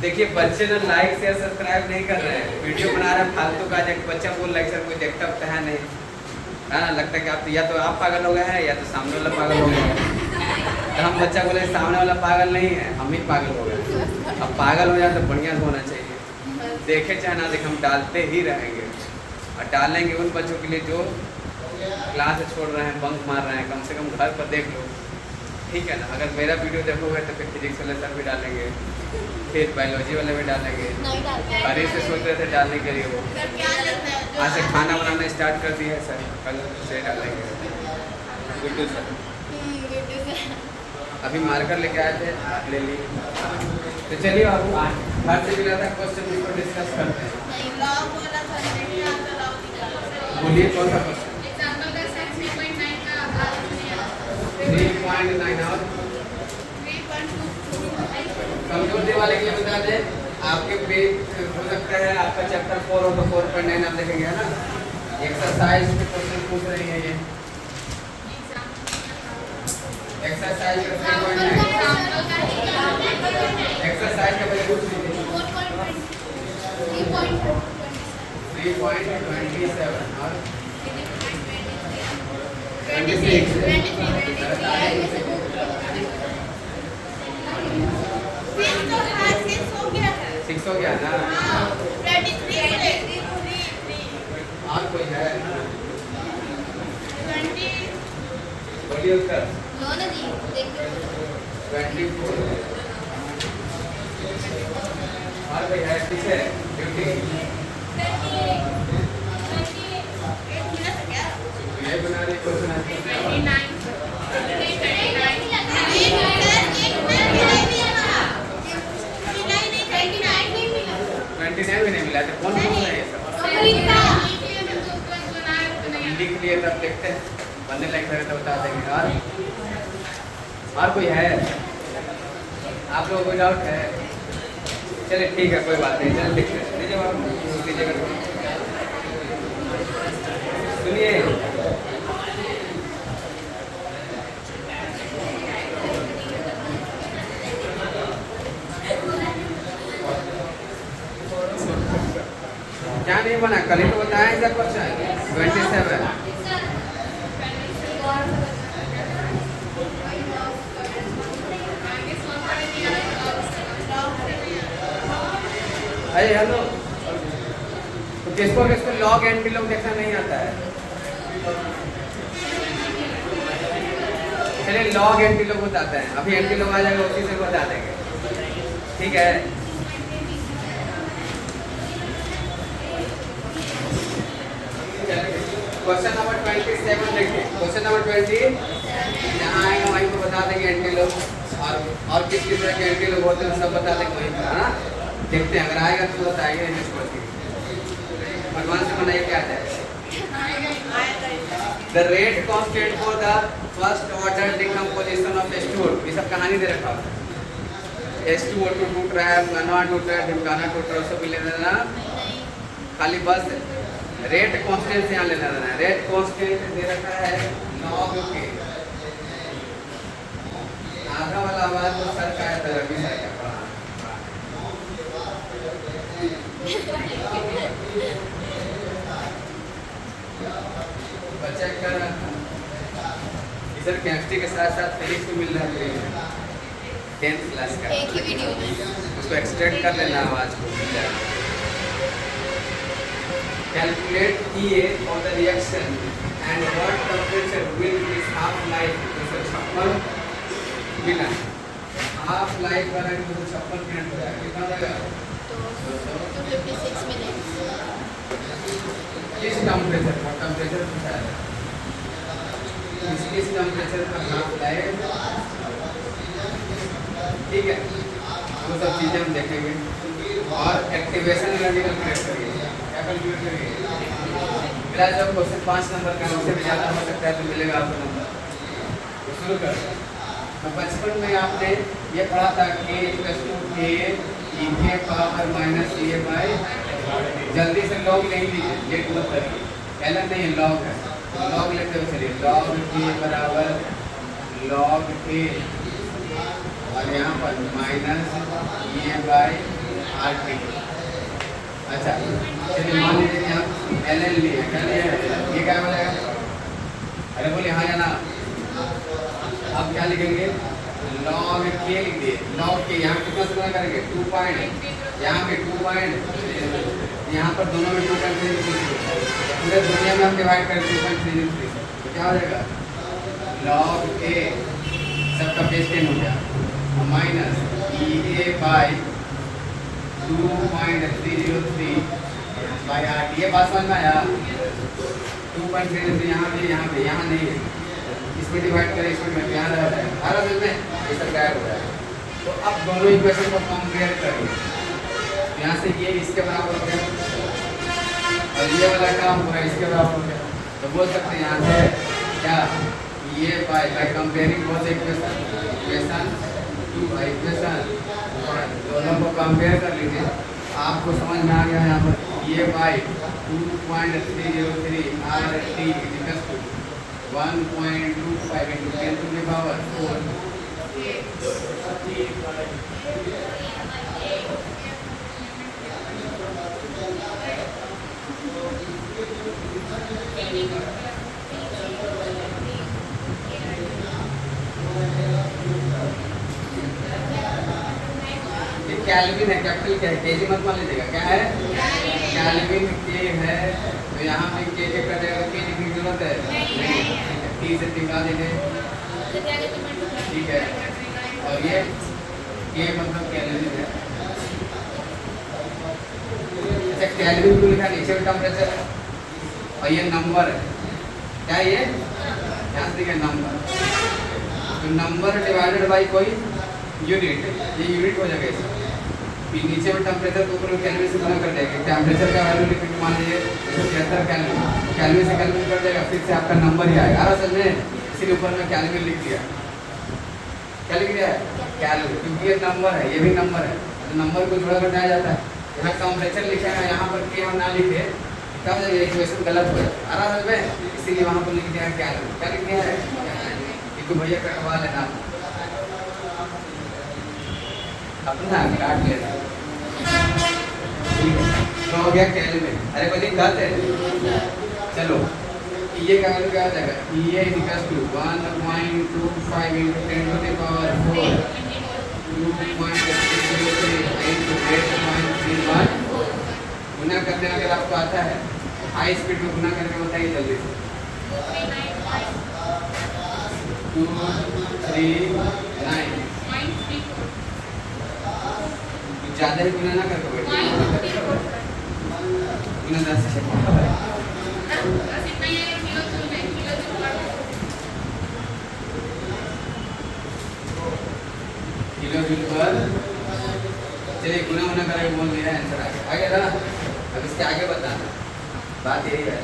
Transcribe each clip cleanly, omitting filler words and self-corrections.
देखिए बच्चे ना लाइक शेयर सब्सक्राइब नहीं कर रहे हैं, वीडियो बना रहे हैं फालतू का। जब बच्चा बोल रहा है सर कोई देखता तो है नहीं, है ना। लगता है कि आप या तो आप पागल हो गए हैं या तो सामने वाला पागल हो गया है। तो हम बच्चा बोले सामने वाला पागल नहीं है, हम ही पागल हो गए। अब पागल हो जाए तो बढ़िया होना चाहिए, देखे चाहे ना देखे हम डालते ही रहेंगे। और डालेंगे उन बच्चों के लिए जो क्लास से छोड़ रहे हैं, बंक मार रहे हैं। कम से कम घर पर देख लो, ठीक है ना। अगर मेरा वीडियो देखोगे तो फिर फिजिक्स वाले सर भी डालेंगे, फिर बायोलॉजी वाले भी डालेंगे। अरे से सोच रहे थे डालने के लिए, वो आज से खाना बनाना स्टार्ट कर दिया है सर, कल से डालेंगे। गुड्डू सर अभी मार्कर लेके आए थे, ले लिए। तो चलिए बाबू घर से मिला था क्वेश्चन पेपर डिस्कस करते हैं। बोलिए कौन सा क्वेश्चन? 3.9 और कमजोर वाले के लिए बता दें। आपके पेज हो सकता है आपका चैप्टर 4 हो तो 4.9 आप देखेंगे, है ना। एक्सरसाइज के क्वेश्चन पूछ रही है ये एक्सरसाइज का 3.9 एक्सरसाइज का पहले पूछ लीजिए 3.27 और 6 हो गया ना। और कोई है? बोलिए उत्तर। 24 और कोई है पीछे? 50 ये बना रही क्वेश्चन 29 भी नहीं मिला तो कौन पूछ रहे हैं सब? लिख लिए तब देखते हैं, बनने लायक है तो बता देंगे। और कोई है? आप लोगों को कोई डाउट है? चलिए ठीक है, कोई बात नहीं। चलिए लिख लीजिए आप, लीजिएगा। सुनिए क्या नहीं बना, कल ही तो बताया इधर क्वेश्चन 27। अरे हेलो, तो किसको किसको लॉग एंटी लॉग देखना नहीं आता है? चलिए लॉग एंटी लॉग बताते हैं, अभी एंटी लॉग आ जाएगा उसी से बता देंगे, ठीक है। क्वेश्चन नंबर 27 देखिए। क्वेश्चन नंबर 20 जहाँ आएगा वहीं पर बता देंगे एंटी लॉग, और किस किस तरह के एंटी लॉग होते हैं सब बता देंगे वहीं पर, है ना। देखते हैं, अगर आएगा तो बताएंगे, नहीं छोड़ के भगवान से बनाइए क्या है। The rate constant for the first order decomposition of H2O, ये सब कहानी दे रखा है। H2O टूट रहा है, गाना टूट रहा है, ढिमकाना टूट रहा है, सब ले लेना, खाली बस रेट कांस्टेंट से यहाँ ले लेना है। रेट कांस्टेंट दे रखा है लॉग के, आधा वाला आवाज तो सर का है, रवि सर का पढ़ा। बच्चा क्या इधर केमिस्ट्री के साथ साथ फिजिक्स भी मिल रहा है 10th क्लास का, एक ही वीडियो में उसको एक्सट्रैक्ट कर लेना आवाज को। Calculate EA for the reaction and what temperature will this half life 256 मिला। हाफ लाइफ वाला 256 मिनट हो जाएगा, कितना हो जाएगा? 256 मिनट। किस टेम्परेचर पर टेम्परेचर पूछा है, किस टेम्परेचर पर हाफ लाइफ, ठीक है। वो सब चीज़ें हम देखेंगे। और एक्टिवेशन एनर्जी कैलकुलेट करिए, क्या कैलकुलेट करिए? मेरा जब क्वेश्चन 5 नंबर का उससे भी ज़्यादा हो सकता है तो मिलेगा आपको नंबर। तो शुरू कर। तो बचपन में आपने ये पढ़ा था कि जल्दी से लॉग नहीं लीजिए, लेट मत करिए, पहले नहीं लॉग है, लॉग लेते हुए चलिए। लॉग के बराबर लॉग के और यहाँ पर माइनस ये बाई RT। अच्छा चलिए मान लीजिए कि हम LL लिए, क्या लिया है, ये क्या बोलेगा, अरे बोलिए हाँ या ना। अब क्या लिखेंगे, log k लिख दिए, log k यहाँ कितना से गुणा करेंगे 2 पॉइंट, यहाँ पे 2 पॉइंट, यहाँ पर दोनों में 2.3, पूरे दुनिया में हम डिवाइड करें 2.3, तो क्या हो जाएगा log k सबका बेस 10 हो गया, minus EA by 2.303 by RT। ये बात समझ में आया, 2.303 यहाँ पे यहाँ नहीं है, इसमें डिवाइड करें, इसमें यहाँ रह रहा है, हर में ये सब गायब हो रहा है। तो अब दोनों इक्वेशन को कंपेयर करिए, यहाँ से ये इसके बराबर हो गया और ये वाला काम हो रहा है इसके बराबर हो गया, तो बोल सकते हैं यहाँ से क्या, ये बाय कंपेयरिंग बोथ इक्वेशन दोनों को कंपेयर कर लीजिए, आपको समझ में आ गया यहाँ पर ये by 2.303 RT equals to 1.25 into 10 to the power 4। ये कैल्विन है, कैपिटल क्या है, केजी मत मान लीजिएगा, क्या है कैल्विन के है, तो यहाँ पे के कर देगा, के लिखने की जरूरत है, टी से टिका देंगे, ठीक है। और ये मतलब कैल्विन है, अच्छा कैल्विन को लिखा नीचे में टेम्परेचर है और ये नंबर है, क्या ये यहाँ से देखिए नंबर, तो नंबर डिवाइडेड बाई कोई यूनिट, ये यूनिट हो जाएगा इसका, फिर नीचे में टेम्परेचर को ऊपर में कैल्विन से गुणा कर देंगे, टेम्परेचर का वैल्यू लिखने मान लीजिए 173 कैल्विन, कैल्विन से कैल्विन कर देगा, फिर से आपका नंबर ही आएगा, असल में इसीलिए ऊपर में कैल्विन लिख दिया, क्या लिख दिया है कैल्विन, क्योंकि ये नंबर है, ये भी नंबर है, तो नंबर को जोड़ा कर दिया जाता है। यहाँ टेम्परेचर लिखा है, यहाँ पर के हम ना लिखे तब ये इक्वेशन गलत हो जाए, असल में इसीलिए वहाँ पर लिख दिया है कैल्विन, क्या लिख दिया है, इसको भैया कटवा लेना अपना काट लेना, ठीक है, तो हो गया कैल्विन। अरे कोई दिक्कत है, चलो ये का वैल्यू क्या आ जाएगा, ये equals to 1.25 into 10 to the power 4 2.303 into 8.31 गुना करने अगर आपको आता है, हाई स्पीड में गुना करके बताइए जल्दी से, 239 ज़्यादा ही गुना ना करके बैठिए, गुना 10 से किलो जूल पर, चलिए गुना होना करके बोल दिया, आंसर आ गया ना, अब इसके आगे बताना, बात यही है।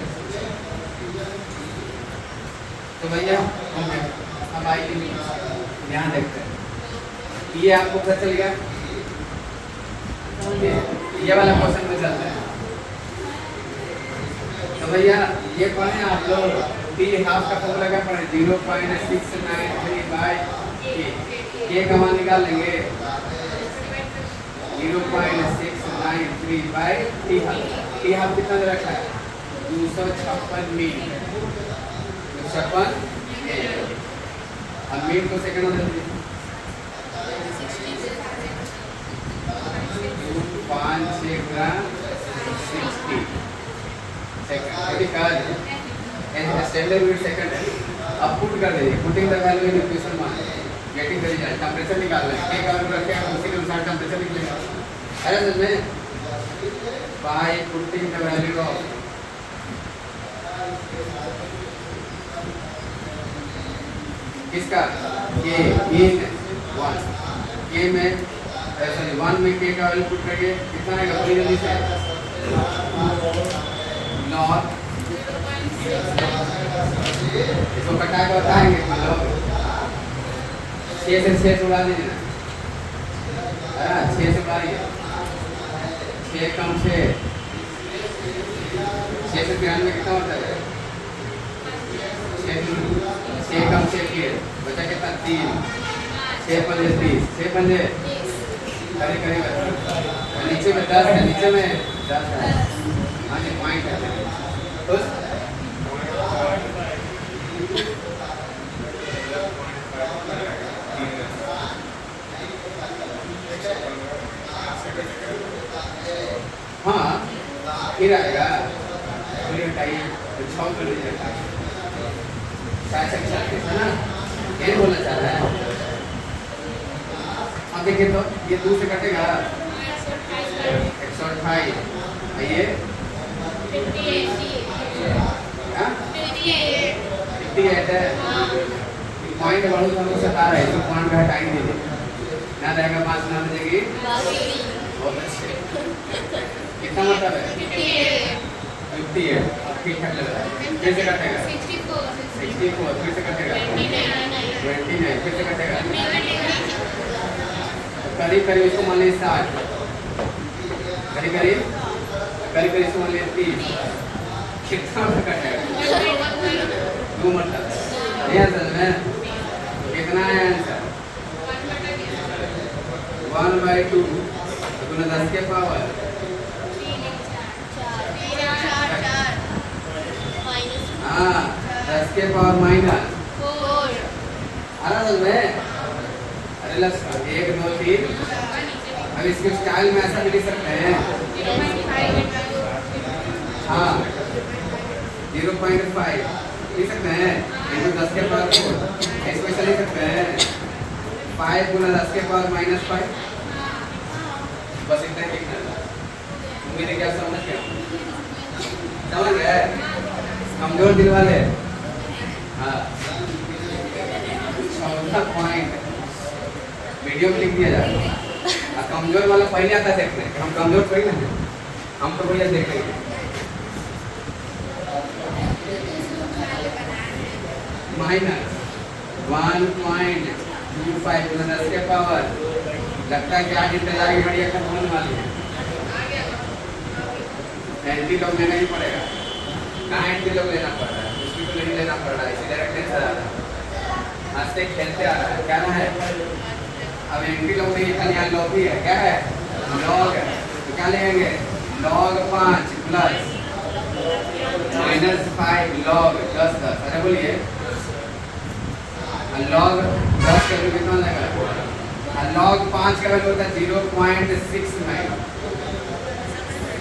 तो भैया अब आइए यहाँ देखते हैं, ये आपको पता चल गया, ये वाला क्वेश्चन में चलता है, तो भैया ये पढ़े आप लोग, टी हाफ का फॉर्मूला क्या पढ़े, 0.693 बाई के का मान निकाल लेंगे, 0.693 बाई टी हाफ कितना दे रखा है 256 मील, 256, अब मील को सेकंड में दे 5-6 ग्राम 60 सेकंड, स्टैंडर्ड यूनिट सेकंड है। अब पुट कर दीजिए, putting the value in equation मान, गेटिंग द रिजल्ट, टेम्परेचर निकालना है, के का वैल्यू रखे हैं उसी के अनुसार टेम्परेचर निकलेगा, अरे समझ में, by putting the value of किसका के इन 1, के में सॉरी 1 में के का वैल्यू पुट करिए, कितना आएगा बड़ी जल्दी से, लॉग इसको कटा के बताएंगे, लॉग 6 से 6 उड़ा दीजिए ना, 6 से उड़ाइए, 6 कम 6 से 93 कितना होता है, 6 कम 6 के बचा कितना 3, 6 पंजे 30, 6 पंजे करे करेगा, नीचे में 10 है, नीचे में 10 है। हाँ जी पॉइंट है खुश। हाँ फिर आएगा फिर हटाइए तो 6 कर दीजिएगा। ना ये बोलना चाह रहा है। अब देखिए तो ये 2 से कटेगा 128 ये 58 है। पॉइंट बढ़ू तो हमको सता रहा है तो पॉइंट का हटाई दीजिए ना रहेगा 5 ना बचेगी। बहुत अच्छे कितना मतलब है 58 ठीक ठाक लग रहा है। फिर से कटेगा 64 फिर से कटेगा 29 फिर से कटेगा करीब करीब इसको मान लीजिए 60 करीब करीब इसको मान लीजिए 30 कितना कटेगा 2 मतलब नहीं आंसर में कितना है आंसर 1/2 गुना 10 के पावर हाँ 10 के पावर माइनस 4 में अरे लस 1 2 3 अब इसके स्टाइल में ऐसा भी लिख सकते हैं हाँ 0.5 लिख सकते हैं इनको 10 के पावर 4 इसको ऐसा लिख सकते हैं 5 गुना 10 के पावर -5 बस इतना ही लिखना है। उम्मीद है क्या समझ गए कमजोर दिल वाले हाँ 14 पॉइंट वीडियो में लिख दिया जाए और कमजोर वाला पहले आता देखते हैं हम कमजोर थोड़ी ना हैं हम तो भैया देख लेंगे -1.25 गुना 10 के पावर लगता है कि आज इंतजार की बढ़िया खत्म होने वाली है। एंटी लॉग लेना ही पड़ेगा कहाँ एंटी लॉग लेना पड़ रहा है उसकी तो नहीं लेना पड़ रहा है इसी डायरेक्ट आंसर आ रहा है। आज से खेलते आ रहा है क्या ना है अब एंटी लॉग नहीं खाली यहाँ लॉग ही है क्या है लॉग है तो क्या लेंगे log 5 प्लस -5 log 10 अरे बोलिए log 10 का वैल्यू कितना आएगा log 5 का वैल्यू होता है 0.69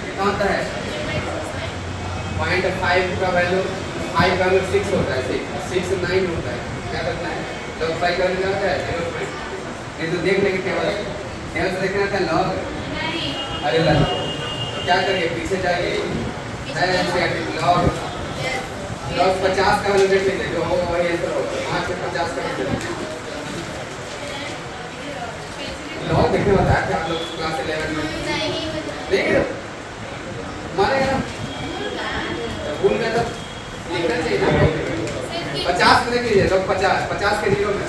कितना होता है 0.5 का वैल्यू 5 का वैल्यू 6 होता है 69 होता है क्या करना है log 5 का वैल्यू क्या होता है 0. नहीं तो देख लेंगे टेबल से देखना था log अरे लग क्या करिए पीछे जाइए log 50 का वैल्यू देख लीजिए जो होगा वही आंसर होगा 5 से 50 का वैल्यू लॉग देखने बताया था आप लोग क्लास 11 में देखिए मारेगा ना भूल गए तो लिखना चाहिए ना 50 में देख लीजिए लॉग 50 के 0 में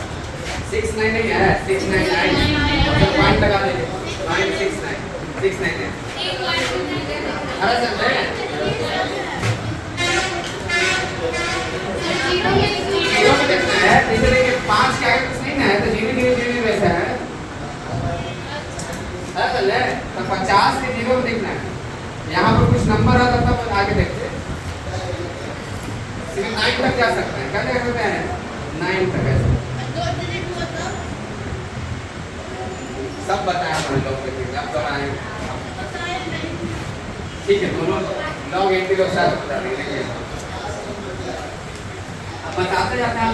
69 नहीं है 699 पॉइंट लगा दीजिए 699 अरे सर जीरो में देखना है जैसे देखिए 5 के आगे कुछ नहीं है तो जीरो वैसा है अरे तो 50 के 0 में देखना है यहाँ पर कुछ नंबर आता तब आगे देखते हैं सिर्फ 9 तक जा सकते हैं क्या देख सकते हैं 9 तक ऐसे सब बताया हमने लोग देखेंगे अब तो आए ठीक है दोनों लॉग 80 लोग साथ बता देंगे अब बताते जाते हैं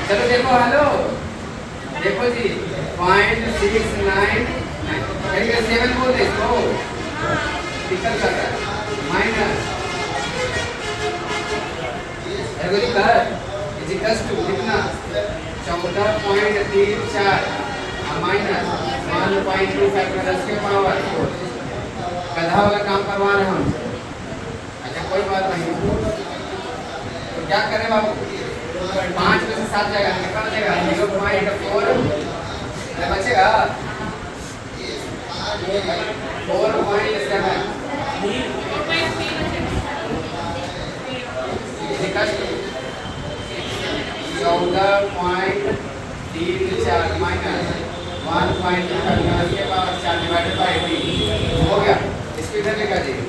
चलो देखो हेलो देखो जी 0.69 7 बोल दे इसको टिकल कर रहा है माइनस एगो कर इक्वल्स टू कितना 14.34 माइनस 1.25 का 10 के पावर 4 गधा वाला काम करवा रहे हम अच्छा कोई बात नहीं तो क्या करें बाबू 5 में से 7 जाएगा कितना बचेगा 0.4 बचेगा 4.7 14.34 माइनस 1.25 10 के पावर 4 डिवाइडेड बाय 18 हो गया। इसको इधर लेकर जाइए,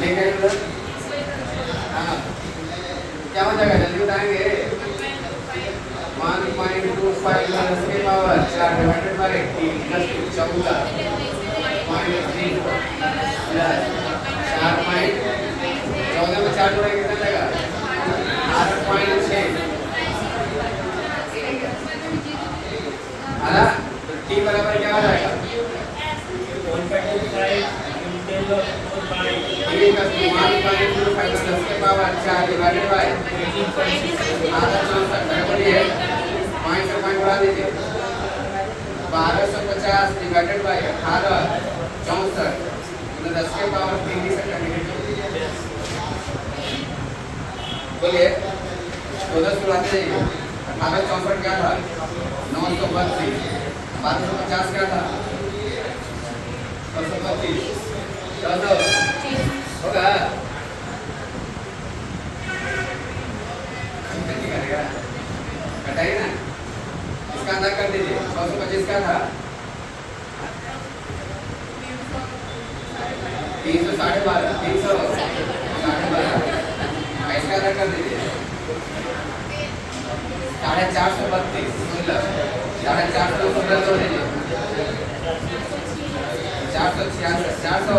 लेकर इधर। हाँ क्या हो जाएगा जल्दी बताएंगे। 1.25 10 के पावर 4 डिवाइडेड बाय 18 10 के 14 -3 4 में 4 जोड़ेंगे कितना लगेगा 8.6 है ना। तो t बराबर क्या हो जाएगा 1.25 10 के पावर 4 डिवाइडेड बाय 864 बोलिए पॉइंट से पॉइंट बढ़ा दीजिए 1250 डिवाइडेड बाय 18 64 10 के पावर 3 की सेकंड बोलिए 14 बढ़ाते जाइए 18 64 क्या था 932 1250 क्या था 225 होगा करेगा कटाइए ना इसका अंदाज कर दीजिए 225 का था 300 साढ़े 12 300 साढ़े 12 इसका अंदाज कर दीजिए 432 450 जोड़ दीजिए 466 400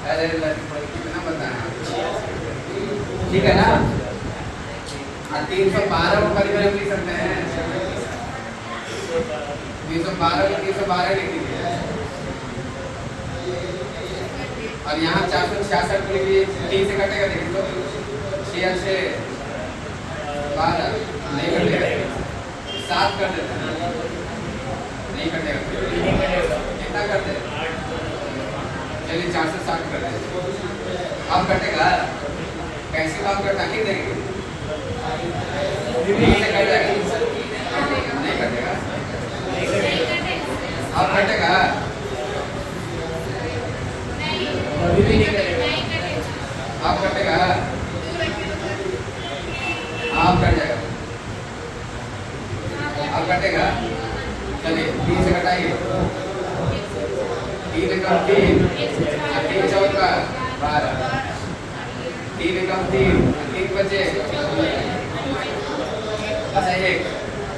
अरे कितना बताना ठीक है ना। 312 को करीब हम लिख सकते हैं 312 को 312 लिख दीजिए और यहाँ 466 को लिखिए 3 से कटेगा देखिए तो 6 6 12 नहीं कटेगा 7 कर देते हैं नहीं कटेगा कितना करते हैं चलिए 460 कर देते अब कटेगा कैसे काम करता नहीं देंगे से कट जाएगा नहीं कटेगा अब कटेगा अब कटेगा अब कट जाएगा अब कटेगा चलिए 3 से कटाइए 3 एकम 3 3 चौका 12 3 एकम 3 3 बचे अच्छा 1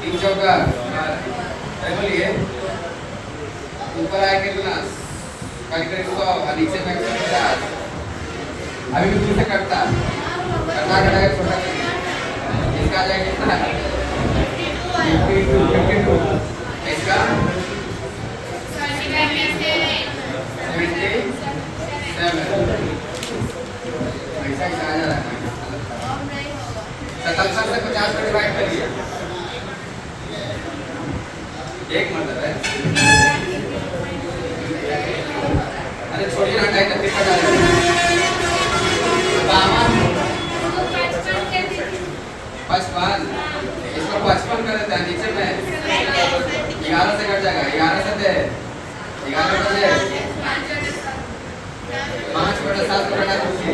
3 चौका 12 बोलिए ऊपर आए कितना करीब 100 और नीचे में 150 अभी भी 2 से कटता कटा छोटा इसका आ जाएगा कितना 52 इसका 77 ऐसा आ जा रहा है 77 से 50 को डिवाइड करिए एक मतलब है अरे छोड़िए ना 2.5 का डालिए 55 इसको 55 कर देते हैं नीचे में 11 से कट जाएगा 11 से दे 11 बजे 5/7 को घटा दीजिए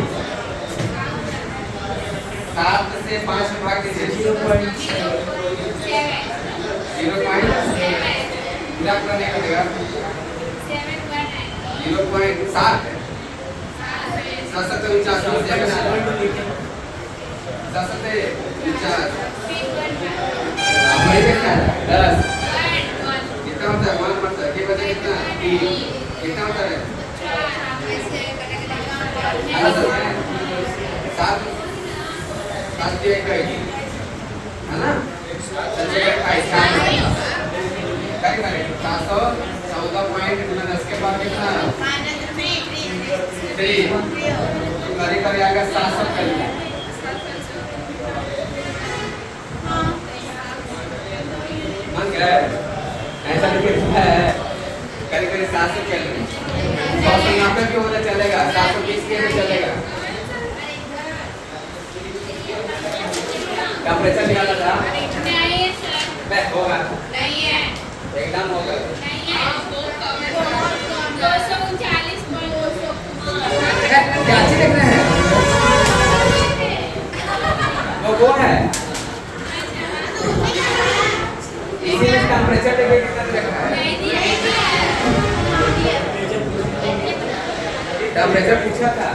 7 से 5 में भाग दीजिए 0.7 पूरा पूरा नहीं कटेगा 0.7 कितना होता है 1 बढ़ता है के बजे कितना 3 कितना होता है 7 7 के एक है ना करीब 714.10 के बाद कितना 3 करीब आएगा 700 करीब मन गया ऐसा लिखे है करीब 700 कैलोरी 100 यहाँ पे भी होना चलेगा 720 के भी चलेगा टेम्परेचर निकाला था नहीं होगा नहीं है एकदम होगा नहीं है 239 क्या अच्छी देख रहे हैं वो है इसी में टेम्परेचर देखिए कितना रखा है। टेम्परेचर पूछा था।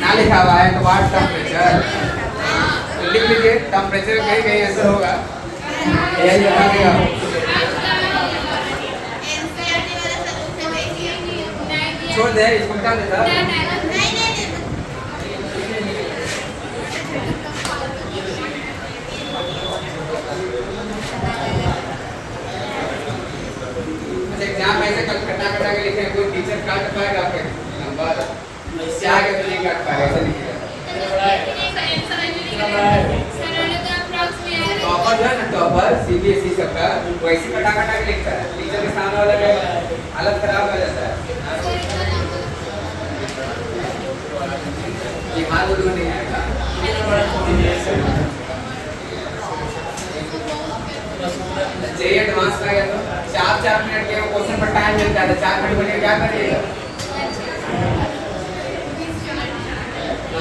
ना लिखा हुआ है तो वाट टेम्परेचर लिख लीजिए। टेम्परेचर कहीं कहीं ऐसा होगा, यही बता देगा। छोड़ दे इसको, क्या देता एग्जाम ऐसे कटा कटा के लिखे, कोई टीचर काट पाएगा आपके नंबर इससे आगे तो नहीं काट पाएगा, ऐसा लिखिएगा। टॉपर जो है ना, टॉपर सीबीएसई सबका वैसे कटा कटा के लिखता है, टीचर के सामने वाला का हालत खराब हो जाता है। दिमाग उधर नहीं आएगा। जे एडवांस में गया तो 4 मिनट के क्वेश्चन पर टाइम मिलता है, 4 मिनट में क्या करिएगा?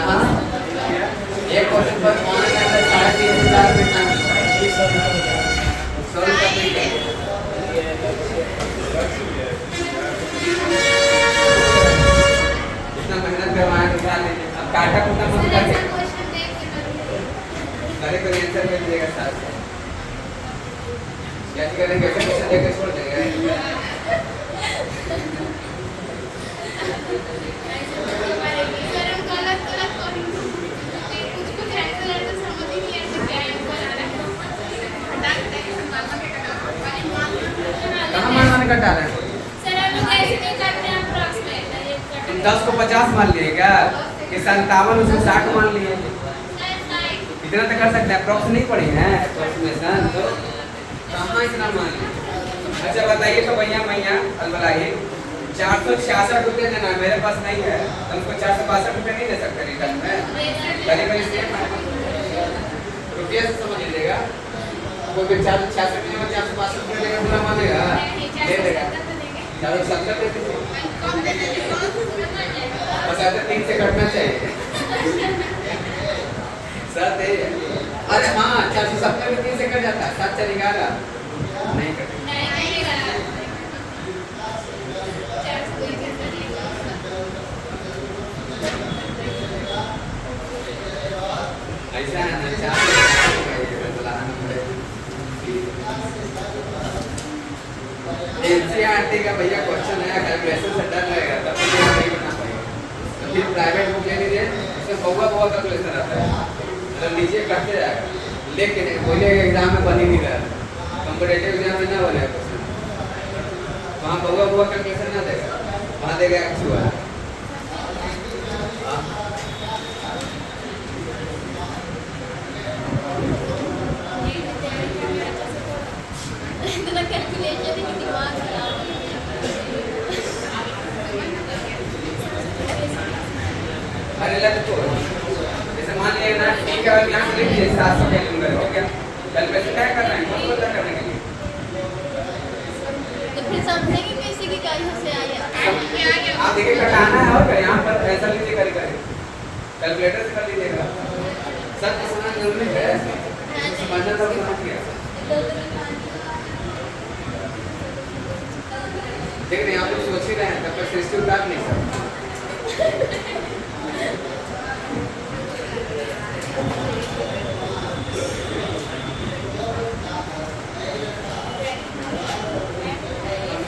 हाँ, एक क्वेश्चन पर कौन है 3.5 से 4 मिनट टाइम मिलता है। सॉल्व करने के इतना मेहनत करवाए तो क्या लेंगे? अब काटा कुटा मत करके अरे कोई आंसर मिल जाएगा साथ में। क्या करेंगे? ऐसे क्वेश्चन देकर छोड़ देंगे। कहाँ मान कटा रहे हैं? तुम 10 को 50 मान लिए क्या? कि 57 उसको 60 मान लिए, इतना तो कर सकते हैं। अप्रॉक्स नहीं पढ़ी है अप्रोक्सीमेशन, तो कहाँ इतना मान लिए? अच्छा बताइए तो भैया मैया अलबलाही 466 रुपये देना, मेरे पास नहीं है तो उसको 462 रुपये नहीं दे सकते रिटर्न में। करीब रुपये से समझ लीजिएगा। कोई भी 466 में 462 रुपये देगा, पूरा मानेगा? दे देगा। 470 दे दीजिए, बस ऐसे 3 से कटना चाहिए। सर दे, अरे हाँ 470 में 3 से कट जाता है, 7 चलेगा नहीं कटेगा। ऐसा है ना, 4 एनसीईआरटी का भैया क्वेश्चन है, कैलकुलेशन से डर लगेगा तब तो नहीं बना पाएगा। तो फिर प्राइवेट बुक ले लीजिए, उसमें बहुत कैलकुलेशन आता है, मतलब लीजिए करते जाएगा। लेकिन बोले एग्जाम में बन ही नहीं रहा, कॉम्पिटेटिव एग्जाम में ना बने क्वेश्चन, वहाँ बहुत कैलकुलेशन ना देगा, वहाँ देगा एक्चुअल। अरे लग तो जैसे मान लिया ना, ठीक है यहाँ से लिख लीजिए 700 कैलकुलेट हो गया। कैलकुलेशन क्या कर रहे हैं? बहुत करने के लिए तो फिर समझेंगे कैसे कि कहीं से आया। आप देखिए कटाना है और क्या, यहाँ पर ऐसा लीजिए करी कैलकुलेटर से कर लीजिएगा। सब समझना जरूरी है, समझना सब समझ गया। देख रहे हैं आप लोग सोच ही रहे हैं, तब तक सृष्टि उतार नहीं सकते।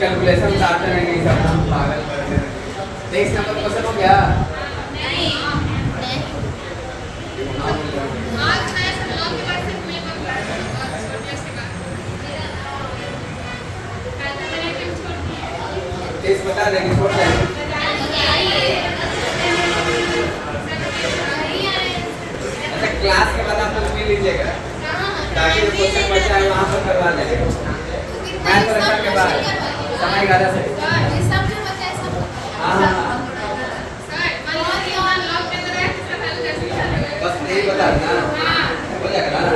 कैलकुलेशन उतारते रहेंगे, सब हम पागल करते रहेंगे। 23 नंबर क्वेश्चन हो गया? नहीं तेज बता देंगे, छोड़ देंगे। अच्छा क्लास के बाद आप लोग मिल लीजिएगा ताकि जो क्वेश्चन बचा है वहाँ पर करवा देंगे। मैथ परीक्षा के बाद समय 11 से। हाँ बस यही बता देना, हो जाएगा ना।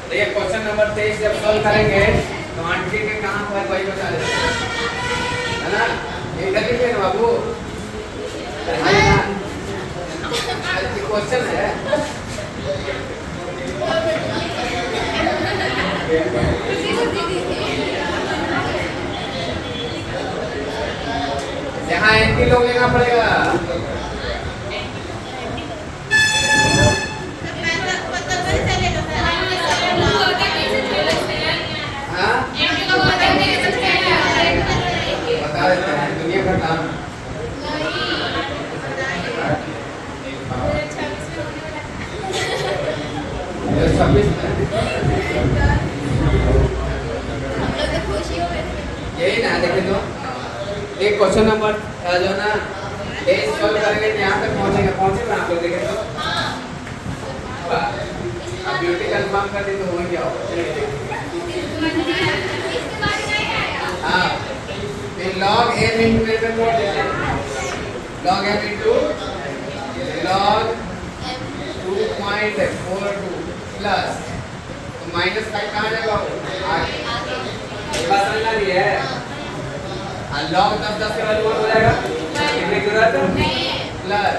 देखिए क्वेश्चन नंबर 23 जब सॉल्व करेंगे तो आंटी के कहाँ पर वही बता देना, है ना। बाबू? क्वेश्चन है। यहाँ एंटी लोग लेना पड़ेगा। हाँ? बता देते हैं दुनिया का नाम। 26 यही ना देखे तो एक क्वेश्चन नंबर जो ना ये सॉल्व करेंगे यहाँ तक पहुँचेगा आप लोग देखें तो अब ब्यूटी कंफर्म कर दी तो हो गया होगा। चलिए हाँ log m into n में मोड़ देते हैं log m into log 2.42 plus तो -5 कहाँ जाएगा आगे बात समझ आ रही है। log 10 के वैल्यू हो जाएगा कितने की जरूरत है प्लस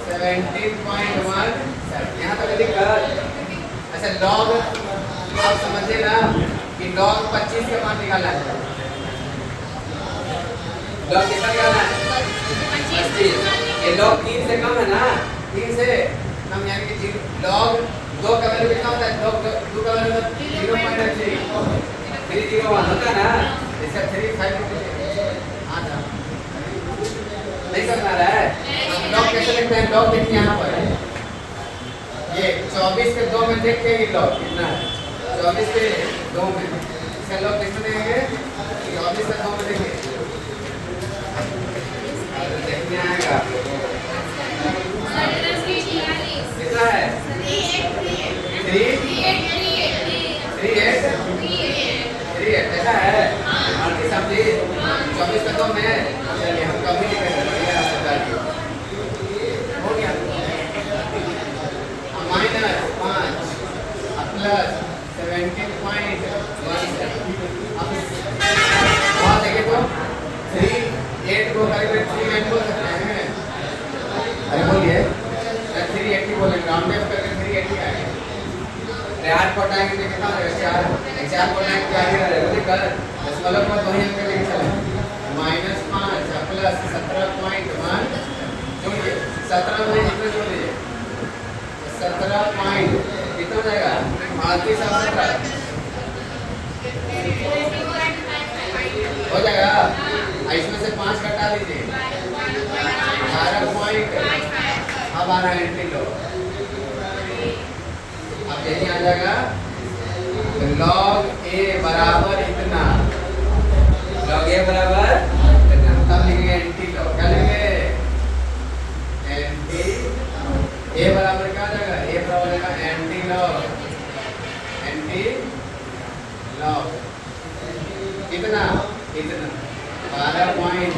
17.1 यहाँ तक दिक्कत। अच्छा log आप समझिए ना कि log 25 के मान निकालना है। log कितना निकालना है 25 ये log 3 से कम है ना 3 से कम यानी कि log 2 का वैल्यू कितना होता है log 2 का वैल्यू 0.301 होता है ना इसका 35 आता नहीं करना रहा है। log कैसे लिखते हैं log देखिए यहाँ पर ये 24 के 2 में देखिए ये log कितना है 24 के 2 में इसका log कितना देंगे 24 के 2 में देखिए देखने आएगा कितना है 38 ऐसा है और की सब्जी 24 का 2 में चलिए हम कम ही लिखेंगे हो गया -5 प्लस 17.1 अब देखें तो 38 को करीब 38 बोल सकते हैं। अरे बोलिए 380 बोलेंगे राउंड ऑफ करके 380 आएगा। 8 को टाइम में कितना होगा 4 को टाइम क्या आएगा बोलिए कर दशमलव को 2 अंक लेके चले -5 प्लस 17.1 जोड़िए 17 में इतना जोड़िए 17 पॉइंट कितना हो जाएगा 38 और 17 हो जाएगा। इसमें से 5 घटा दीजिए 12 पॉइंट अब आ रहा है एंटी लो अब यही आ जाएगा log a बराबर इतना log a बराबर इतना तब लिखेंगे एंटी लो क्या लिखेंगे एंटी a बराबर क्या आ जाएगा a बराबर आएगा एंटी लॉग कितना 12 पॉइंट।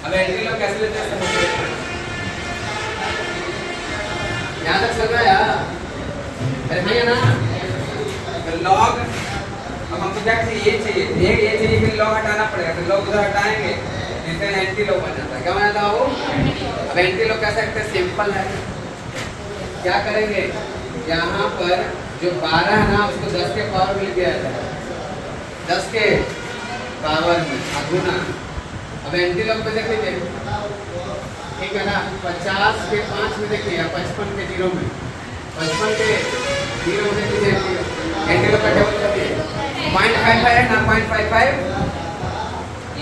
अब एंटी लॉग कैसे लेते हैं यहाँ तक चल रहा है अरे भैया ना तो लॉग अब हमको क्या चाहिए ये चाहिए फिर लॉग हटाना पड़ेगा तो लॉग उधर हटाएंगे जिससे एंटी लॉग बन जाता है। क्या बन जाता है वो अब एंटी लॉग कैसे करते हैं सिंपल है क्या करेंगे यहाँ पर जो 12 है ना उसको 10 के पावर में लिया जाता है 10 के पावर में गुना। अब एंटी लॉग पे देख लीजिए ठीक है ना 50 के 5 में देखिए 55 के 0 में 55 के 0 में देखिए एंटी लॉग का टेबल कर दिए 0.55 है ना 0.55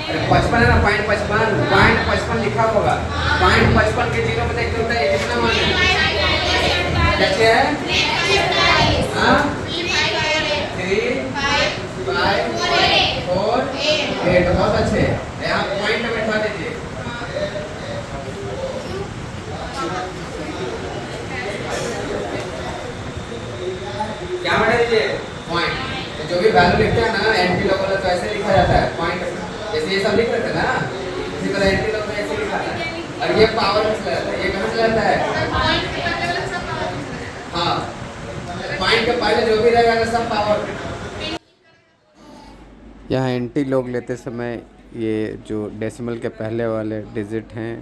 अरे 55 है ना 0.55 लिखा होगा 0.55 के 0 में देखते होता है कितना मान है कैसे है हाँ 3 5 4 8 बहुत अच्छे यहाँ पॉइंट में बैठा दीजिए क्या बैठा दीजिए पॉइंट तो जो भी वैल्यू लिखते हैं ना एंटी लॉग वाला तो ऐसे लिखा जाता है पॉइंट जैसे ये सब लिख रहे थे ना इसी तरह एंटी लॉग में ऐसे लिखा है और ये पावर में चला जाता है ये कहाँ चला जाता है हाँ पॉइंट के पहले जो भी रहेगा ना सब पावर। यहाँ एंटी लॉग लेते समय ये जो डेसिमल के पहले वाले डिजिट हैं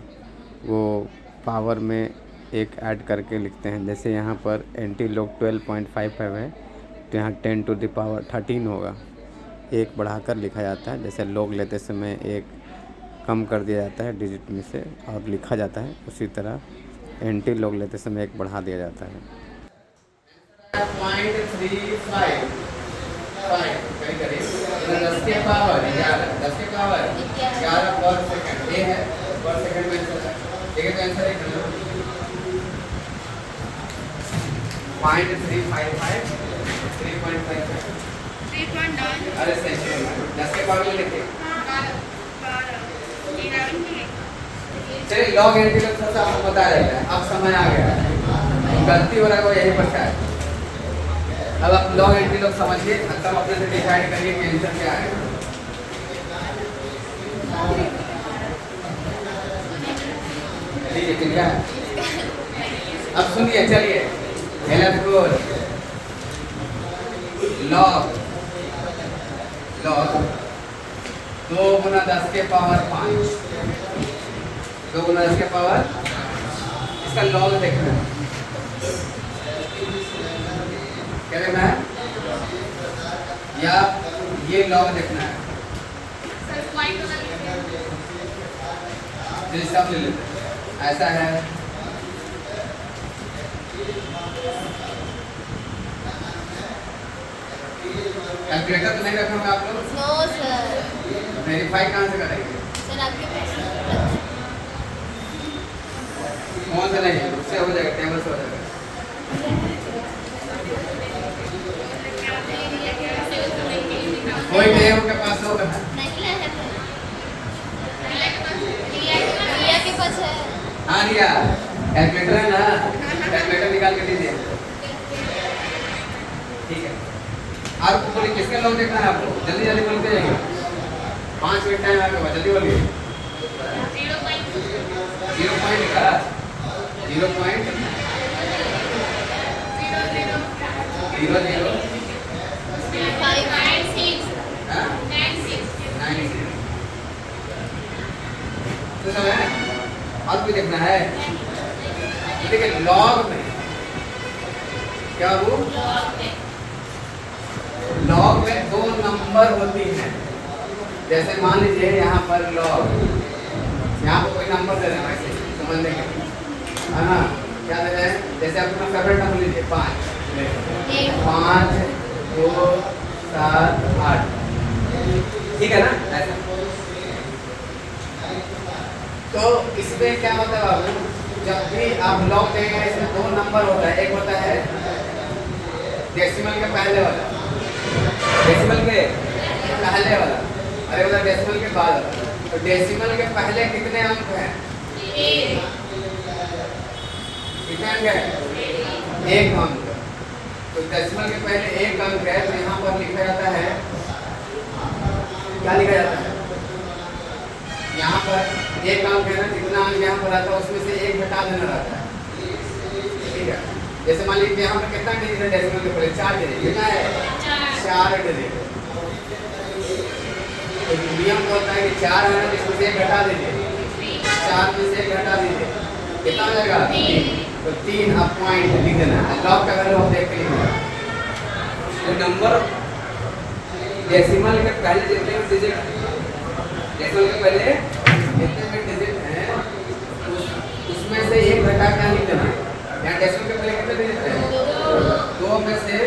वो पावर में एक ऐड करके लिखते हैं। जैसे यहाँ पर एंटी लॉग 12.55 है तो यहाँ 10 टू द पावर 13 होगा। एक बढ़ाकर लिखा जाता है, जैसे लॉग लेते समय एक कम कर दिया जाता है डिजिट में से और लिखा जाता है, उसी तरह एंटी लॉग लेते समय एक बढ़ा दिया जाता है। 0.35 10 के पावर 11 10 के पावर 11 पर सेकंड ये है पर सेकंड में आंसर है। ठीक है, तो आंसर है 0.355 3.55 अरे सेंचुरी 10 के पावर में लिखिए। चलिए लॉग एंटी लॉग थोड़ा सा आपको बता रहेगा। अब समय आ गया, गलती हो रहा है वो यही पर है। अब आप लॉग एंटी लॉग समझिए, तब अपने से डिसाइड करिए कि आंसर क्या है। लीजिए क्या है, अब सुनिए। चलिए लॉग 2 गुना 10 के पावर 5 2 गुना 10 के पावर, इसका लॉग देखना है। क्या देखना है? या ये लॉग देखना है। सब ले लेते हैं, ऐसा है। कैलकुलेटर तो नहीं रखोगे आप लोग? No sir. वेरीफाई कहाँ से करेंगे? सर आपके पास कौन सा नहीं, उससे हो जाएगा, टेबल से हो जाएगा। कोई नहीं उनके पास होगा। निकला है तो रिया के पास है। हाँ रिया, कैलकुलेटर है ना, कैलकुलेटर निकाल के दीजिए। ठीक है, और बोलिए किसका लॉग देखना है आपको? जल्दी जल्दी बोलते जाइए, 5 मिनट टाइम आपके पास, जल्दी बोलिए। 0 पॉइंट का 0 पॉइंट 00 तो सब है। और भी देखना है। देखिए लॉग में क्या वो लॉग में 2 नंबर होती हैं। जैसे मान लीजिए यहाँ पर लॉग, यहाँ पर कोई नंबर दे रहे हैं, ऐसे समझने के लिए है ना। क्या दे रहे हैं? जैसे अपना फेवरेट नंबर लीजिए 5 5 2 7 8, ठीक है ना, ऐसा। तो इसमें क्या होता है बाबू, जब भी आप लॉग देंगे इसमें 2 नंबर होता है। एक होता है डेसिमल के पहले वाला, डेसिमल के पहले वाला, अरे वाला डेसिमल के बाद वाला। तो डेसिमल के पहले कितने अंक हैं? कितने अंक है? 1 अंक। तो डेसिमल के पहले 1 अंक है, तो यहाँ पर लिखा जाता है, क्या लिखा जाता है? यहाँ पर 1 अंक है ना, जितना अंक यहाँ पर आता है उसमें से 1 घटा देना रहता है। ठीक है, जैसे मान लीजिए यहाँ पर कितना डिजिट है डेसिमल के पहले? 4 डिजिट। कितना है? 4 डिजिट। तो नियम होता है कि 4 है ना, जिसमें से 1 घटा दीजिए, 4 में से 1 घटा दीजिए, कितना हो जाएगा? 3। तो 3 अब पॉइंट लिख देना है। लॉग का वैल्यू आप देख के लिखना। तो नंबर डेसिमल के पहले जितने भी डिजिट, डेसिमल के पहले जितने भी डिजिट हैं उसमें से 1 घटा क्या लिख देना है। यहाँ डेसिमल के पहले कितने डिजिट हैं? 2 में से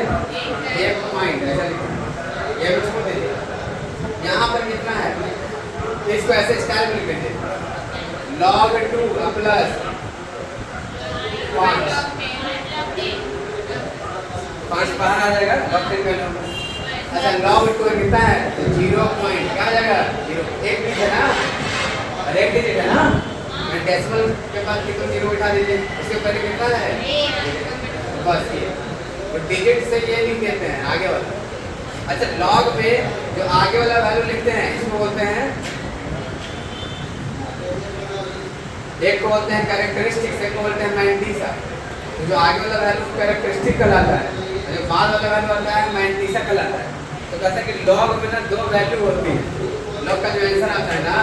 1 पॉइंट ऐसा लिखना। ये भी छोड़ दीजिए। यहाँ पर कितना है तो इसको ऐसे स्टाइल में लिख दीजिए, log 2 प्लस 5 बाहर आ जाएगा। अच्छा log 2 कितना है? तो 0 पॉइंट क्या आ जाएगा? 0। 1 डिजिट है ना, और 1 डिजिट है ना, मैं डेसिमल के बाद कितना 0 उठा दीजिए, उसके पहले कितना है? बस ये। तो डिजिट से ये लिख देते हैं आगे वाला। अच्छा लॉग में जो आगे वाला वैल्यू लिखते हैं इसको बोलते हैं, एक को बोलते हैं कैरेक्टरिस्टिक, एक को बोलते हैं मैंटीसा। तो जो आगे वाला वैल्यू कैरेक्टरिस्टिक कहलाता है, जो बाद वाला वैल्यू आता है मैंटीसा कहलाता है। तो कहते हैं कि लॉग में ना 2 वैल्यू होती है, लॉग का जो आंसर आता है ना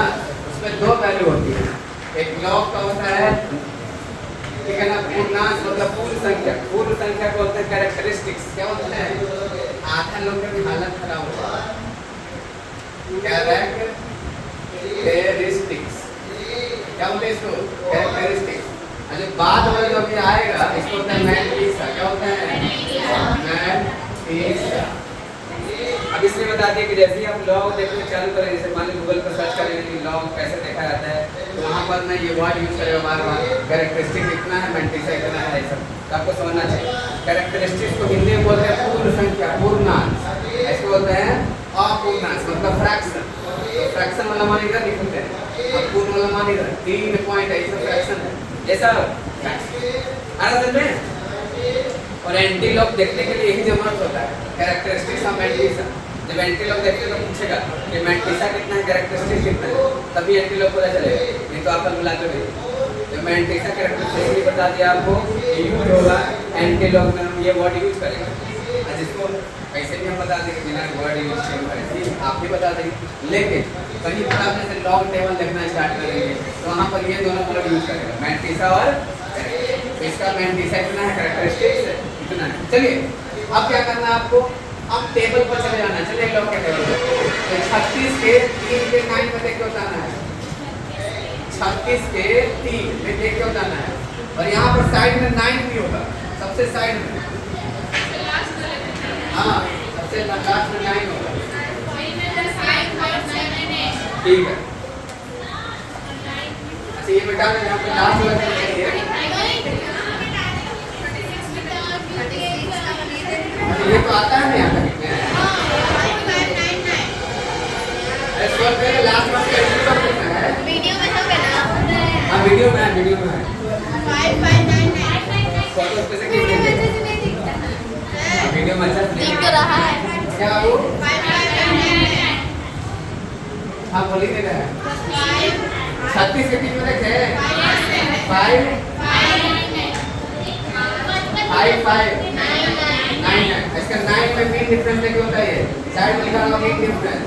उसमें दो वैल्यू होती है। एक लॉग का होता है, ठीक है ना, पूर्णांक मतलब पूर्ण संख्या। पूर्ण संख्या को होता है कैरेक्टरिस्टिक्स। क्या होता है? आधा लोग की हालत खराब होता है। कैरेक्टरिस्टिक्स क्या होता है इसको? कैरेक्टरिस्टिक्स। और जो बाद वाला जो अभी आएगा इसको होता है मैट्रिक्स। क्या होता है? मैट्रिक्स। अब इसमें बता दिया कि जैसे ही आप लॉग देखना चालू करें, जैसे मान लीजिए गूगल पर सर्च करेंगे कि लॉग कैसे देखा जाता है, तो वहाँ पर ना ये वर्ड यूज करेगा बार बार, कैरेक्टरिस्टिक इतना है, मैट्रिक्स इतना है, सब तो आपको समझना चाहिए। कैरेक्टरिस्टिक्स को हिंदी में बोलते हैं पूर्ण संख्या, पूर्णांक। ऐसे बोलते हैं अपूर्णांक मतलब फ्रैक्शन। तो फ्रैक्शन वाला मान इधर लिखते हैं और पूर्ण वाला मान इधर। 3 पॉइंट है, ये फ्रैक्शन है, जैसा आ रहा है। और एंटीलॉग देखने के लिए यही जरूरत होता है, कैरेक्टरिस्टिक्स ऑफ मैट्रिक्स। जब एंटीलॉग देखते तो पूछेगा कि मैट्रिक्स कितना है, कैरेक्टरिस्टिक्स कितना है, तभी एंटीलॉग पता चलेगा, नहीं तो आप मिलाते रहिए। जब मैट्रिक्स का कैरेक्टरिस्टिक्स बता दिया आपको, यूज होगा एंटीलॉग में, हम ये वर्ड यूज करेंगे। जिसको ऐसे भी हम बता देंगे बिना वर्ड यूज किए, आप भी बता देंगे। लेकिन कहीं पर आप जैसे लॉग टेबल देखना स्टार्ट करेंगे तो वहाँ पर ये दोनों वर्ड यूज करेगा, मैट्रिक्स और इसका मैट्रिक्स कितना है, कैरेक्टरिस्टिक्स इतना है। चलिए अब क्या करना है आपको, अब टेबल पर चले जाना है। चलिए लॉग के टेबल पर, तो 36 के 3 के 9 में देख के बताना है। 36 के 3 में देख के बताना है। और यहाँ पर साइड में 9 भी होगा, सबसे साइड में। हाँ, सबसे लास्ट में 9 होगा। ठीक है, अच्छा ये बेटा यहाँ पे लास्ट वाला ये तो आता है ना यहाँ तक में। लास्ट में है वीडियो में तो बना। हाँ वीडियो में है, वीडियो में है। 5599 फोटो पे से क्लिक कीजिए। वीडियो में अच्छा दिख रहा है क्या वो? 5599 हाँ बोली दे रहा है। 36 के 3 में देखे 5 9 है। इसका 9 में मेन डिफरेंस देखिए होता है, ये साइड में लिखा होगा मेन डिफरेंस।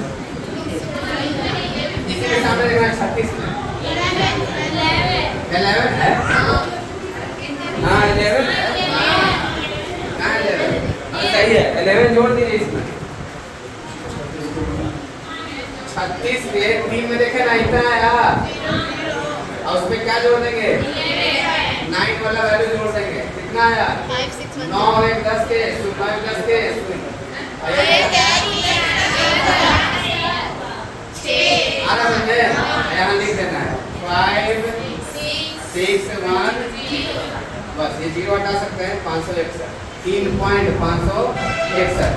इसी के सामने देखना है 36 में 11 है। हाँ 11 है। हाँ 11 सही है, 11 जोड़ दीजिए इसमें। 36 के 3 में देखे ना इतना आया, और उसमें क्या जोड़ देंगे, 9 वाला वैल्यू जोड़ देंगे। कितना आया? 9 1 10 के 9 1 10 के 6 आ रहा है। यहाँ लिख देना है 5 6 1 बस, ये 0 हटा सकते हैं। 561 3.561।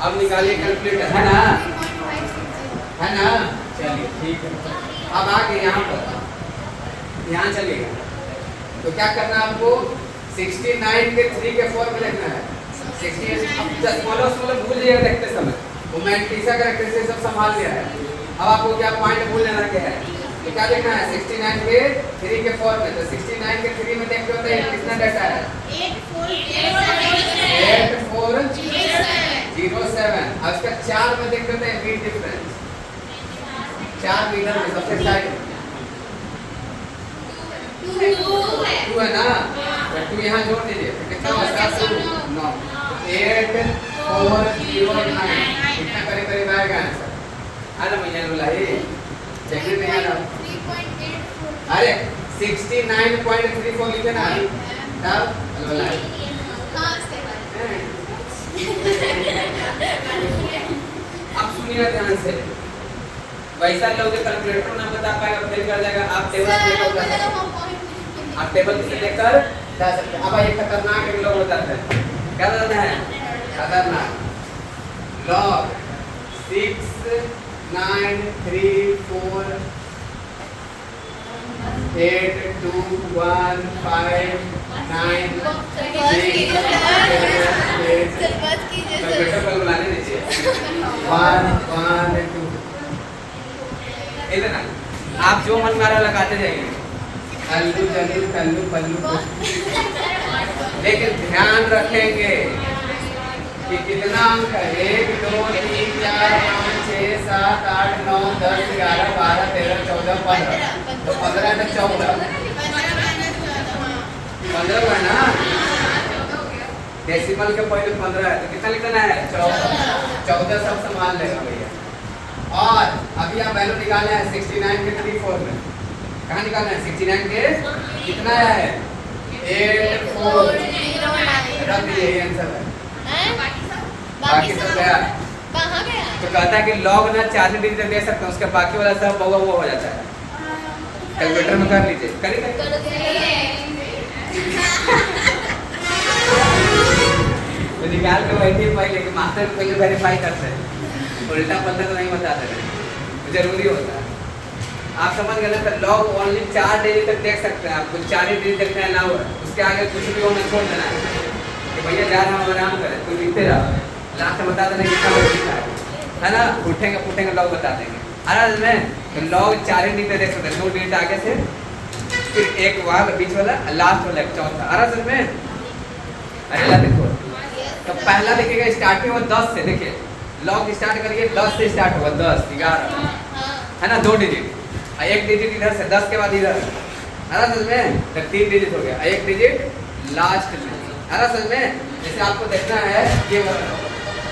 अब निकालिए कैलकुलेटर, है ना, है ना। चलिए ठीक है, अब आगे यहाँ पर, यहाँ चलिएगा तो क्या करना है आपको, 69 के 3 के 4 में लिखना है। 68 अब दशमलव भूल जाइएगा देखते समय, वो मैट्रिक्स का कैरेक्टरिस्टिक्स सब संभाल लिया है। अब आपको क्या पॉइंट भूल लेना क्या है, तो क्या लिखना है 69 के 3 के 4 में। तो 69 के 3 में देखते होते हैं कितना डाटा है, 8407। अब इसका 4 में देखते होते हैं मीन डिफरेंस। 4 मीटर में सबसे साइड 2 है ना, तो 2 यहाँ जोड़ दीजिए तो कितना बचता है 9 8409। कितना करीब करीब आएगा आंसर, आ रहा भैया बुलाइए, चेक नहीं आ रहा। अरे 69.34 लिखे ना, तब बुलाइए। अब सुनिएगा ध्यान से, वैसा लोग कैलकुलेटर ना बता पाएगा फेल कर जाएगा। आप टेबल से लेकर जा सकते हैं। अब ये खतरनाक एक लोग बताते हैं, क्या बताते हैं खतरनाक, लॉग 6 9 3 4 8 2 1 5 9 6 बुलाने दीजिए 1 1 2। इतना आप जो मन मारा लगाते जाइए, अल्लू जल्लू कल्लू पल्लू। लेकिन ध्यान रखेंगे कि कितना अंक है, 1 2 3 4 5 6 7 7 8 9 10 11 12 13 14 15 तो 15 में 14 15 है ना डेसिमल के पहले 15 है तो कितना लिखना है 14 सब संभाल लेगा भैया। और अभी आप वैल्यू निकालना है 69 के 3/4 में। कहाँ निकालना है 69 के कितना है 8 4 रख दिए ये आंसर है। बाकी सब गया कहाँ गया? तो कहता है कि log ना 4 डिजिट तक दे सकते हैं उसके बाकी वाला सब बहुआ हुआ हो जाता है। कैलकुलेटर में कर लीजिए करिए तो निकाल के बैठिए पहले कि मास्टर पहले वेरीफाई करते हैं उल्टा पल्टा तो नहीं बताते हैं जरूरी होता है। आप समझ गए ना log ओनली 4 डिजिट तक देख सकते हैं। आपको 4 डिजिट देखना है ना हो उसके आगे कुछ भी होना छोड़ देना है कि भैया जा रहा हूँ आराम करें तो लिखते रहो लास्ट में बता देना कितना लिखा है ना उठेंगे फूटेंगे log बता देंगे। अरे में तो log 4 डिजिट देख सकते हैं 2 डिजिट आगे से फिर एक वाला बीच वाला लास्ट वाला चौथा। अरे में अगला देखो तो पहला देखिएगा स्टार्टिंग में 10 से देखिए log स्टार्ट करिए 10 से स्टार्ट होगा 10 11 है ना 2 डिजिट एक डिजिट इधर से 10 के बाद इधर अरे समझ में तो 3 डिजिट हो गया एक डिजिट लास्ट में। अरे समझ में जैसे आपको देखना है ये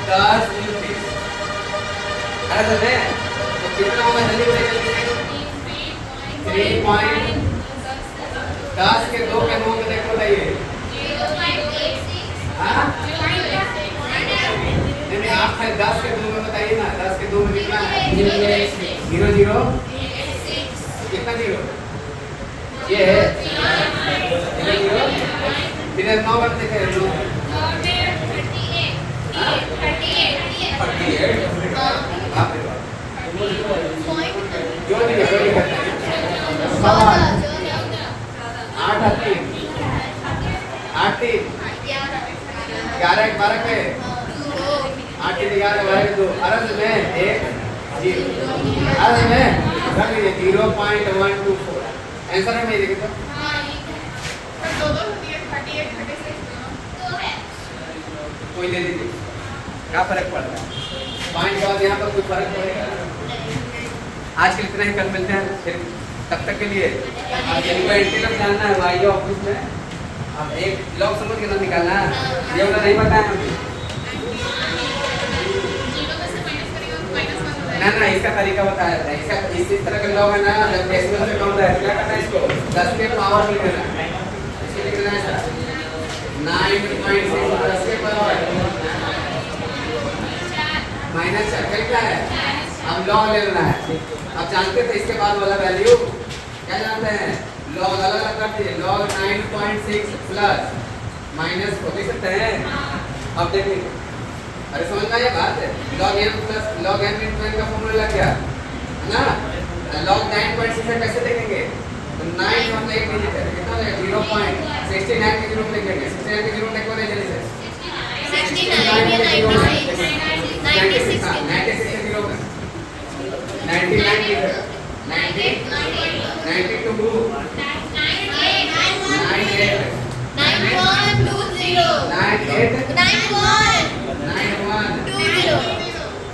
10 20 अरे समझ में तो कितना होगा जल्दी बताइए 3 पॉइंट 10 के 2 के 9 में देखो बताइए हाँ नहीं आप 10 के 2 में बताइए ना 10 के 2 में कितना है 0 0 कितना 0 ये है 0 फिर 9 बार देखे 9 क्यों नहीं है 8 आती 8 3 11 12 के 8 3 11 12 के 2 अरब में 1 0 अरब में रख लीजिए 0.124 आंसर में देखिए तो कोई ले लीजिए क्या फर्क पड़ता है पॉइंट के बाद यहाँ पर कोई फर्क पड़ेगा आज के इतना ही कल मिलते हैं फिर तब तक के लिए जिनको एंट्री लग जानना है वाई ऑफिस में अब एक लॉग समझ के ना निकालना ये वाला नहीं बताया हमें ना इसका तरीका बताया था इसका इस तरह का लॉग है ना डेसिमल से कम है क्या करना है इसको 10 के पावर में लिखना है इसको लिखना है 9.6 10 के पावर माइनस 4 क्या है अब लॉग ले लेना है। अब जानते थे इसके बाद वाला वैल्यू क्या जानते हैं लॉग अलग अलग करते हैं log 9.6 प्लस माइनस को देख सकते हैं। अब देखिए अरे समझ में आया बात है log m plus log m into n का फॉर्मूला लग गया है ना। log 9.6 से कैसे देखेंगे तो 9 मतलब एक डिजिट है कितना होगा 0.69 के 0 में लिखेंगे 69 के 0 में लिखो जल्दी से 69 या 96 96 के 0 में 99 लिखेगा 92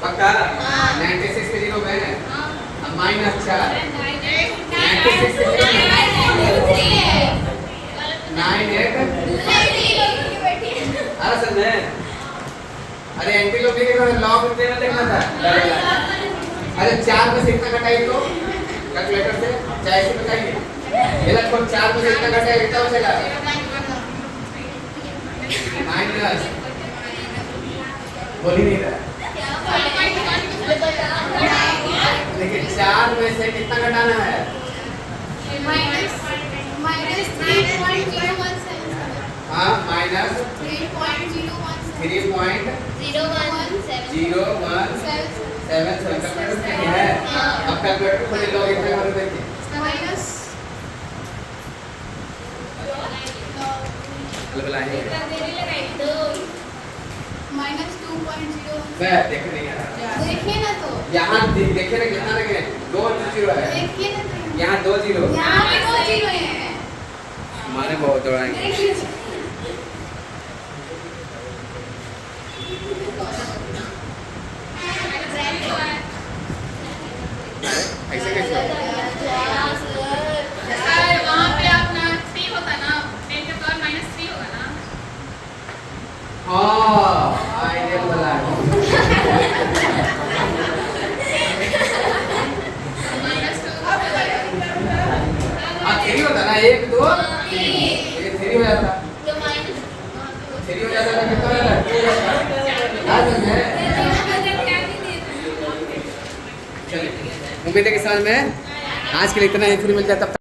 पक्का 96 के 0 में अब माइनस 4 96 के 98 अरे सर मैं अरे एंटी लोग देखेगा लॉग में देखना था अरे 4 में से इतना घटाइए तो कैलकुलेटर से चाहे से बताइए ये लगभग 4 में से इतना घटाइए कितना बचेगा माइनस बोल ही नहीं रहा देखिए 4 में से कितना घटाना है हाँ माइनस 3.017 है। अब कैलकुलेटर खोल लो इतने बार देखिए देखने देखिए ना तो यहाँ देखिए ना कितना लगे 2 0 है देखिए ना यहाँ 2 0 यहाँ पे 2 0 है हमारे बहुत दौड़ाएंगे 1 2 3 ये 3 हो जाता, तो माइनस 3 हो जाता तो कितना हो जाता 2 हो जाता। याद है? चलिए उम्मीद है कि समझ में आज के लिए इतना ही, फिर मिल जाता।